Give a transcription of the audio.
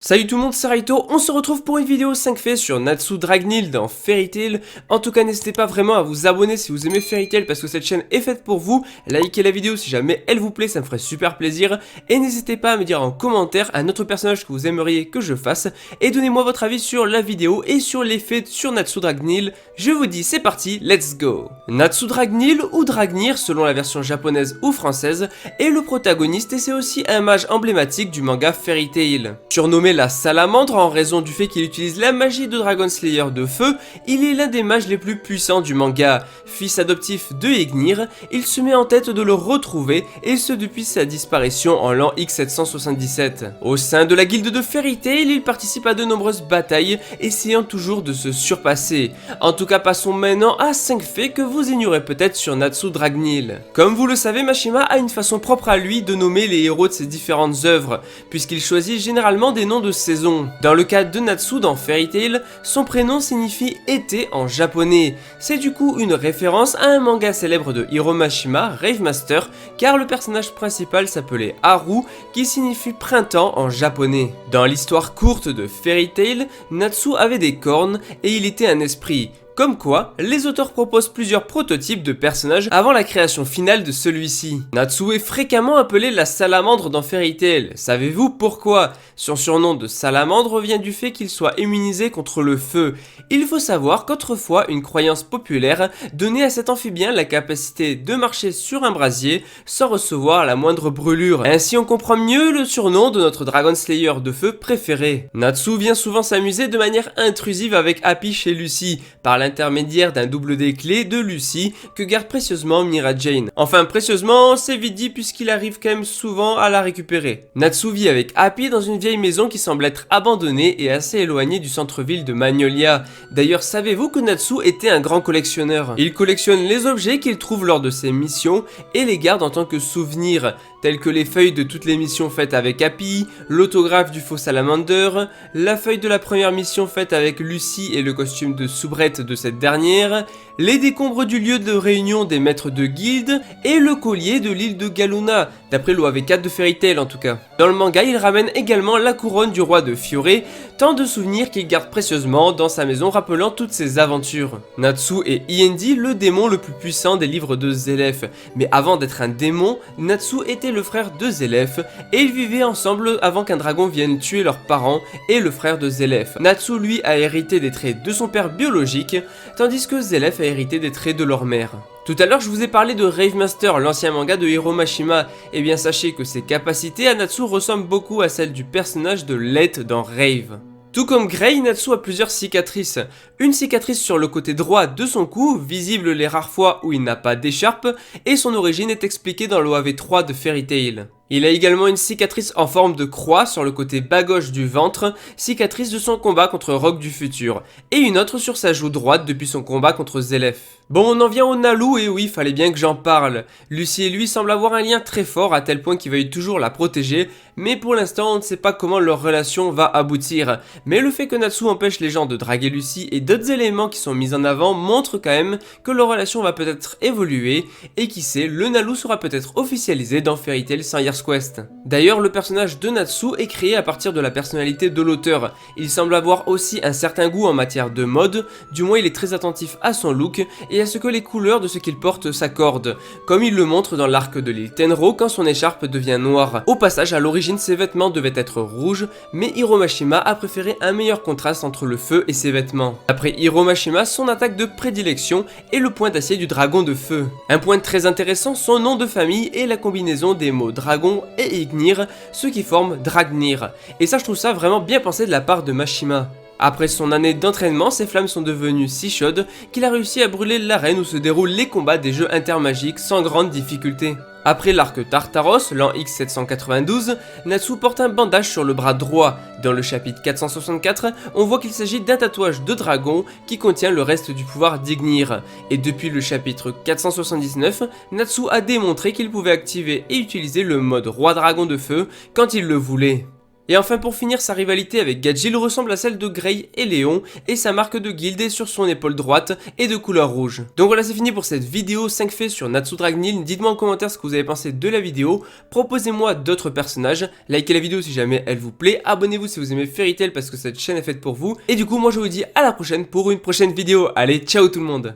Salut tout le monde, c'est Raito, on se retrouve pour une vidéo 5 faits sur Natsu Dragneel dans Fairy Tail. En tout cas, n'hésitez pas vraiment à vous abonner si vous aimez Fairy Tail parce que cette chaîne est faite pour vous. Likez la vidéo si jamais elle vous plaît, ça me ferait super plaisir. Et n'hésitez pas à me dire en commentaire un autre personnage que vous aimeriez que je fasse. Et donnez-moi votre avis sur la vidéo et sur les faits sur Natsu Dragneel. Je vous dis, c'est parti, let's go. Natsu Dragneel ou Dragnir selon la version japonaise ou française est le protagoniste et c'est aussi un mage emblématique du manga Fairy Tail. Surnommé la salamandre en raison du fait qu'il utilise la magie de Dragon Slayer de feu, il est l'un des mages les plus puissants du manga. Fils adoptif de Ignir, il se met en tête de le retrouver et ce depuis sa disparition en l'an X777. Au sein de la guilde de Fairy Tail, il participe à de nombreuses batailles, essayant toujours de se surpasser. En tout cas, passons maintenant à 5 faits que vous ignorez peut-être sur Natsu Dragneel. Comme vous le savez, Mashima a une façon propre à lui de nommer les héros de ses différentes œuvres, puisqu'il choisit généralement des noms de saison. Dans le cas de Natsu dans Fairy Tail, son prénom signifie été en japonais. C'est du coup une référence à un manga célèbre de Hiro Mashima, Rave Master, car le personnage principal s'appelait Haru, qui signifie printemps en japonais. Dans l'histoire courte de Fairy Tail, Natsu avait des cornes et il était un esprit. Comme quoi, les auteurs proposent plusieurs prototypes de personnages avant la création finale de celui-ci. Natsu est fréquemment appelé la salamandre dans Fairy Tail. Savez-vous pourquoi? Son surnom de salamandre vient du fait qu'il soit immunisé contre le feu. Il faut savoir qu'autrefois, une croyance populaire donnait à cet amphibien la capacité de marcher sur un brasier sans recevoir la moindre brûlure. Ainsi, on comprend mieux le surnom de notre Dragon Slayer de feu préféré. Natsu vient souvent s'amuser de manière intrusive avec Happy chez Lucy, par l'intermédiaire d'un double des clés de Lucy que garde précieusement Mira Jane. Enfin précieusement, c'est vite dit puisqu'il arrive quand même souvent à la récupérer. Natsu vit avec Happy dans une vieille maison qui semble être abandonnée et assez éloignée du centre-ville de Magnolia. D'ailleurs, savez-vous que Natsu était un grand collectionneur? Il collectionne les objets qu'il trouve lors de ses missions et les garde en tant que souvenirs, tels que les feuilles de toutes les missions faites avec Happy, l'autographe du faux salamander, la feuille de la première mission faite avec Lucy et le costume de soubrette de cette dernière, les décombres du lieu de réunion des maîtres de guilde et le collier de l'île de Galuna, d'après l'OAV4 de Fairy Tail en tout cas. Dans le manga, il ramène également la couronne du roi de Fiore, tant de souvenirs qu'il garde précieusement dans sa maison rappelant toutes ses aventures. Natsu est Iendi, le démon le plus puissant des livres de Zélef, mais avant d'être un démon, Natsu était le frère de Zélef et ils vivaient ensemble avant qu'un dragon vienne tuer leurs parents et le frère de Zélef. Natsu lui a hérité des traits de son père biologique, tandis que Zélef a hérité des traits de leur mère. Tout à l'heure je vous ai parlé de Rave Master, l'ancien manga de Hiro Mashima, et bien sachez que ses capacités à Natsu ressemblent beaucoup à celles du personnage de Let dans Rave. Tout comme Grey, Natsu a plusieurs cicatrices. Une cicatrice sur le côté droit de son cou, visible les rares fois où il n'a pas d'écharpe, et son origine est expliquée dans l'OAV3 de Fairy Tail. Il a également une cicatrice en forme de croix sur le côté bas gauche du ventre, cicatrice de son combat contre Rogue du futur, et une autre sur sa joue droite depuis son combat contre Zélef. Bon, on en vient au Nalu, et oui, fallait bien que j'en parle. Lucy et lui semblent avoir un lien très fort à tel point qu'il veuille toujours la protéger, mais pour l'instant on ne sait pas comment leur relation va aboutir. Mais le fait que Natsu empêche les gens de draguer Lucy et d'autres éléments qui sont mis en avant montrent quand même que leur relation va peut-être évoluer, et qui sait, le Nalu sera peut-être officialisé dans Fairy Tail sans Years Quest. D'ailleurs, le personnage de Natsu est créé à partir de la personnalité de l'auteur. Il semble avoir aussi un certain goût en matière de mode, du moins il est très attentif à son look et à ce que les couleurs de ce qu'il porte s'accordent, comme il le montre dans l'arc de l'île Tenro quand son écharpe devient noire. Au passage, à l'origine ses vêtements devaient être rouges, mais Hiro Mashima a préféré un meilleur contraste entre le feu et ses vêtements. Après Hiro Mashima, son attaque de prédilection est le point d'acier du dragon de feu. Un point très intéressant, son nom de famille et la combinaison des mots dragon et Ignir, ce qui forme Dragnir. Et ça, je trouve ça vraiment bien pensé de la part de Mashima. Après son année d'entraînement, ses flammes sont devenues si chaudes qu'il a réussi à brûler l'arène où se déroulent les combats des jeux intermagiques sans grande difficulté. Après l'arc Tartaros, l'an X792, Natsu porte un bandage sur le bras droit. Dans le chapitre 464, on voit qu'il s'agit d'un tatouage de dragon qui contient le reste du pouvoir d'Ignir. Et depuis le chapitre 479, Natsu a démontré qu'il pouvait activer et utiliser le mode roi dragon de feu quand il le voulait. Et enfin pour finir, sa rivalité avec Gajil ressemble à celle de Grey et Léon, et sa marque de guilde est sur son épaule droite et de couleur rouge. Donc voilà, c'est fini pour cette vidéo 5 faits sur Natsu Dragneel. Dites-moi en commentaire ce que vous avez pensé de la vidéo, proposez-moi d'autres personnages, likez la vidéo si jamais elle vous plaît, abonnez-vous si vous aimez Fairy Tail parce que cette chaîne est faite pour vous, et du coup moi je vous dis à la prochaine pour une prochaine vidéo. Allez, ciao tout le monde!